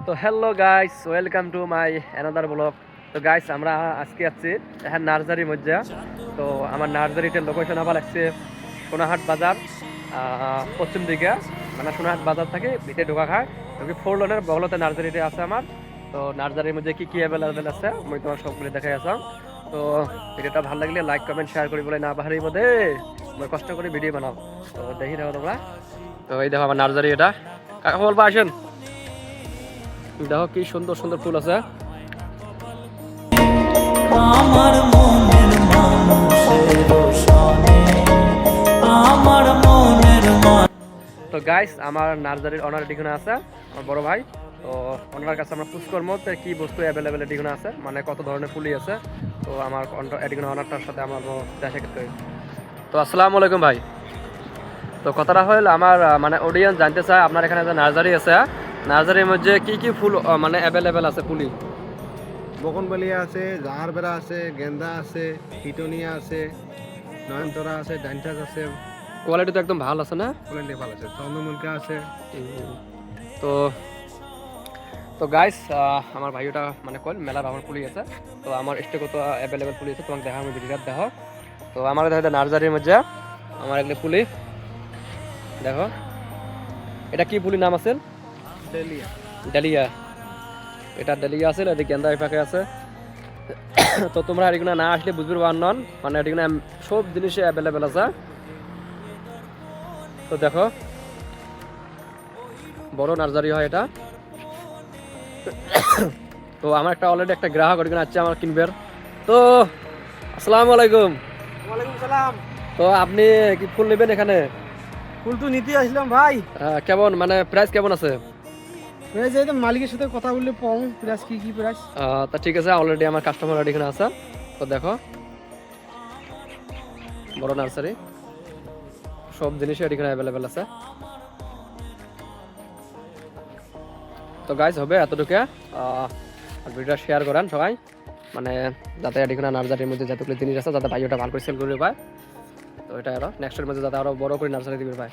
তো hello guys, welcome to my another blog. তো guys, আমরা আজকে আছি এখন নার্সারির মধ্যে। তো আমার নার্সারিটার লোকেশন আবার লাগছে সোনাহাট বাজার, পশ্চিম দিকে। মানে সোনাহাট বাজার থেকে ভিতরে ঢোকা খায় ওকে 4 লেনের বগলতে নার্সারিটা আছে আমার। তো নার্সারির মধ্যে কি কি অ্যাভেলেবেল আছে আমি তোমার সবগুলো দেখাই আসাম। তো ভিডিওটা ভালো লাগলে লাইক কমেন্ট শেয়ার করি বলে না বাহারি মধ্যে আমি কষ্ট করে ভিডিও বানাও। তো দেখি দেখো তোমরা। তো এই দেখো আমার নার্সারি, এটা কাকা বলবা আসেন। দেখো কি সুন্দর সুন্দর ফুল আছে। আমার মনের মানুষের সনে আমার মনের তো গাইস, আমার নার্সারির অনার এখানে আছে আমার বড় ভাই। তো ওনার কাছে আমরা পুষ করবো কি বস্তু অ্যাভেলেবেল এখানে আছে, মানে কত ধরনের ফুলই আছে। তো আমার এখানে অনারটার সাথে আমার দেখা করতে হবে। তো আসসালামু আলাইকুম ভাই। তো কথাটা হলো আমার মানে অডিয়েন্স জানতে চায় আপনার এখানে যে নার্সারি আছে, নার্সারির মধ্যে কি কি ফুল মানে অ্যাভেলেবেল আছে ফুলই। বকনবালিয়া আছে, জাহারবেরা আছে, গেন্দা আছে, হিটনিয়া আছে, নয়নতরা আছে, ডাইনটাস আছে, কোয়ালিটি তো একদম ভালো আছে না? কোয়ালিটি ভালো আছে, চন্দ্রমল্লিকা আছে। তো তো গাইস, আমার ভাইটা মানে কল মেলার আমার পুলি আছে। তো আমার স্টকে তো অ্যাভেলেবেল পুলি আছে, তোমাকে দেখা আমি ভিডিওটা দেখো। তো আমার দেখো নার্সারির মধ্যে আমার এগুলো পুলি দেখো। এটা কি পুলি নাম আছে? ডেলিয়া। ডালিয়া। এটা ডালিয়া আছে, এদিকে গেন্দা পাখি আছে। তো তোমরা এগুলো না আসলে বুঝবে পার নন, মানে এগুলো সব জিনিসে অ্যাভেলেবেল আছে। তো দেখো বড় নার্সারি হয় এটা। তো আমার একটা অলরেডি একটা গ্রাহক ওখানে আছে আমার কিনবের। তো আসসালামু আলাইকুম। ওয়ালাইকুম সালাম। তো আপনি কি ফুল নেবেন এখানে? ফুল তো নিতে আসলাম ভাই। কেমন মানে প্রাইস কেমন আছে? এই যে মালিকের সাথে কথা বললে পাও প্রাইস কি প্রাইস। তা ঠিক আছে, অলরেডি আমার কাস্টমার এখানে আছে। তো দেখো বড় নার্সারি, সব জিনিসই এখানে অ্যাভেলেবেল আছে। তো গাইজ হবে এতটুকু। আর ভিডিওটা শেয়ার করেন সবাই, মানে যাতে এখানে নার্সারির মধ্যে যতগুলো জিনিস আছে যাতে ভাই ওটা ভালো করে সেল করে পায়। তো এটা আরো নেক্সটের মধ্যে যাতে আরো বড় করে নার্সারি দিবে পায়।